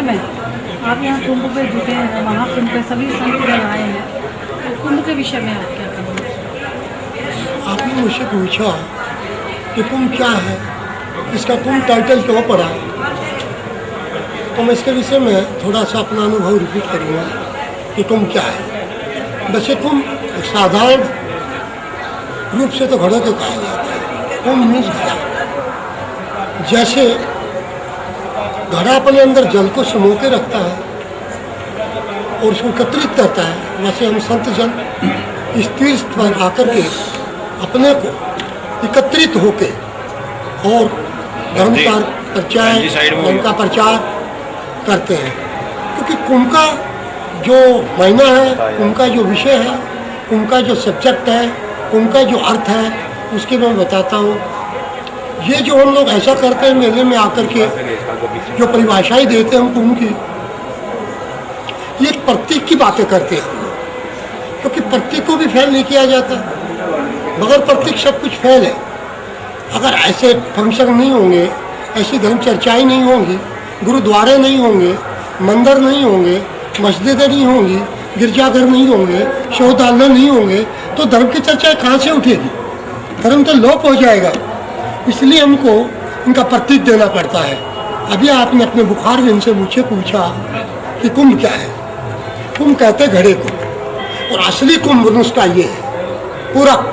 में आप यहाँ कुंभ पे जुटे हैं, महाकुंभ पे सभी संत जन आए हैं, तो कुंभ के विषय में आप क्या कहेंगे? आपने मुझसे पूछा कि कुंभ क्या है, इसका कुंभ टाइटल क्यों पड़ा, तो मैं इसके विषय में थोड़ा सा अपना अनुभव रिपीट करूँगा कि कुंभ क्या है। वैसे कुंभ साधारण रूप से तो घड़े को कहा जाता है। कुंभ मीन्स घड़ा। जैसे घड़ा अपने अंदर जल को समो के रखता है और उसको एकत्रित करता है, वैसे हम संत जन इस तीर्थ पर आकर के अपने को एकत्रित होके और धर्म का प्रचार, धर्म का प्रचार करते हैं। क्योंकि कुंभ का जो महीना है, कुंभ का जो विषय है, कुंभ का जो सब्जेक्ट है, कुंभ का जो अर्थ है, उसके मैं बताता हूँ। ये जो हम लोग ऐसा करते हैं मेले में आकर के जो परिभाषाएं देते हैं हम कुंभ की, ये एक प्रतीक की बातें करते हैं, क्योंकि प्रतीक को भी फेल नहीं किया जाता। बगैर प्रतीक सब कुछ फेल है। अगर ऐसे फंक्शन नहीं होंगे, ऐसी धर्म चर्चाएँ नहीं होंगी, गुरुद्वारे नहीं होंगे, मंदिर नहीं होंगे, मस्जिदें नहीं होंगी, गिरजाघर नहीं होंगे, शौचालय नहीं होंगे, तो धर्म की चर्चा कहाँ से उठेगी? धर्म तो लोप हो जाएगा। इसलिए हमको इनका प्रतीक देना पड़ता है। अभी आपने अपने बुखार में इनसे मुझे पूछा कि कुंभ क्या है। कुंभ कहते हैं घड़े को, और असली कुंभ उसका ये है पूरक।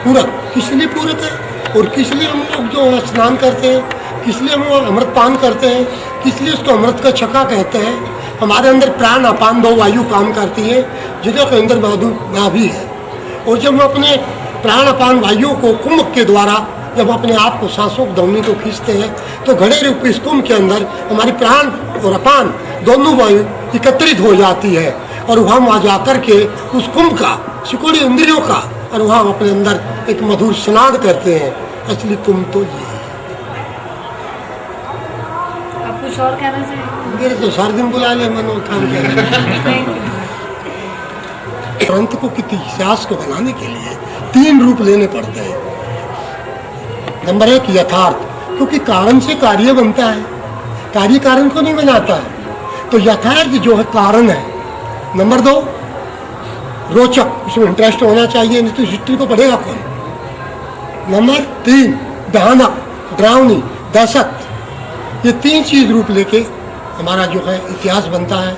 पूरक किस लिए पूरक है और किस लिए हम लोग जो स्नान करते हैं, किस लिए हम अमृत पान करते हैं, किस लिए उसको अमृत का छक्का कहते हैं। हमारे अंदर प्राण अपान दो वायु काम करती है, जिनके अंदर नाभि है, और जब हम अपने प्राण अपान वायु को कुंभ के द्वारा जब अपने आप को सांसों ध्वनि को खींचते हैं, तो घड़े रूप इस कुंभ के अंदर हमारी प्राण और अपान दोनों वायु एकत्रित हो जाती है, और वहाँ वहाँ जा कर के उस कुंभ का सिकुड़ी इंद्रियों का, और वहाँ हम अपने अंदर एक मधुर स्नान करते हैं। असली कुंभ तो ये है। आप कुछ और कहना चाहिए? मेरे तो सारे दिन बुला ले मनो काम ग्रंथ को किसी इतिहास को बनाने के लिए 3 रूप लेने पड़ते हैं। नंबर 1 यथार्थ, क्योंकि कारण से कार्य बनता है, कार्य कारण को नहीं बनाता है, तो यथार्थ जो है कारण है। नंबर 2 रोचक, उसमें इंटरेस्ट होना चाहिए, नहीं तो हिस्ट्री को पढ़ेगा कौन। नंबर 3 भयानक, डरावनी, दहशत। ये 3 चीज रूप लेके हमारा जो है इतिहास बनता है,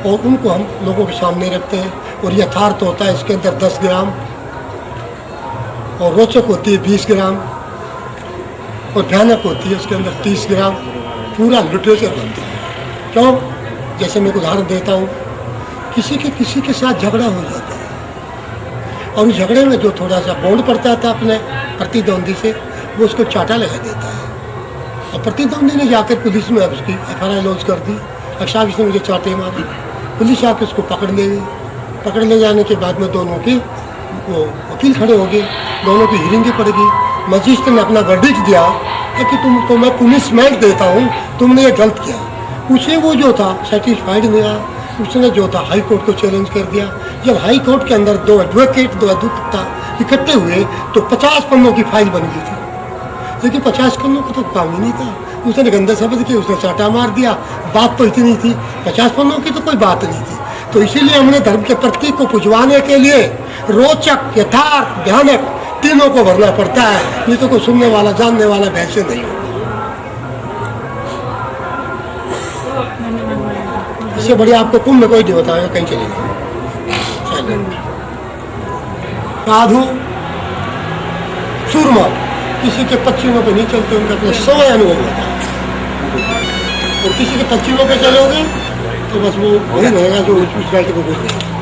और उनको हम लोगों के सामने रखते हैं। और यथार्थ होता है इसके अंदर 10 ग्राम, और रोचक होती है 20 ग्राम, और भयानक होती है उसके अंदर 30 ग्राम। पूरा लिटरेचर बनता है। क्यों? जैसे मैं एक उदाहरण देता हूँ, किसी के साथ झगड़ा हो जाता है, और उस झगड़े में जो थोड़ा सा बॉन्ड पड़ता था अपने प्रतिद्वंदी से, वो उसको चाटा लगा देता है, और प्रतिद्वंदी ने जाकर पुलिस में उसकी FIR लॉन्च कर दी। अच्छा, इसने मुझे चाटे मारे, पुलिस आके उसको पकड़ ले गई। पकड़ ले जाने के बाद में दोनों की वो वकील खड़े हो गए, दोनों की हियरिंग पड़ेगी। मजिस्ट्रेट ने अपना वर्डिक्ट दिया कि तुमको मैं पनिशमेंट देता हूँ, तुमने ये गलत किया। उसे वो जो था सेटिस्फाइड नहीं आया, उसने जो था हाई कोर्ट को चैलेंज कर दिया। जब हाई कोर्ट के अंदर 2 एडवोकेट, 2 अधीक्षता इकट्ठे हुए, तो 50 पन्नों की फाइल बन गई थी। लेकिन 50 पन्नों का तो काम ही नहीं था। उसने गंदे शब्द किए, उसने चाटा मार दिया। बात तो इतनी थी, 50 पन्नों की तो कोई बात नहीं थी। तो इसीलिए हमने धर्म के प्रतीक को पुजवाने के लिए रोचक, यथार्थ, भयानक तीनों को भरना पड़ता है, नहीं तो कोई सुनने वाला, जानने वाला वैसे नहीं होगा। इससे बढ़िया आपको कुंभ में कोई नहीं बताएगा, कहीं चलेगा। साधु सूरमा किसी के पच्चीनों पे नहीं चलते, उनका अपना समय अनुभव होता है। और किसी के पच्चीनों पे चलोगे तो बस वो वही रहेगा जो उस बैठ को बोल रहे हैं।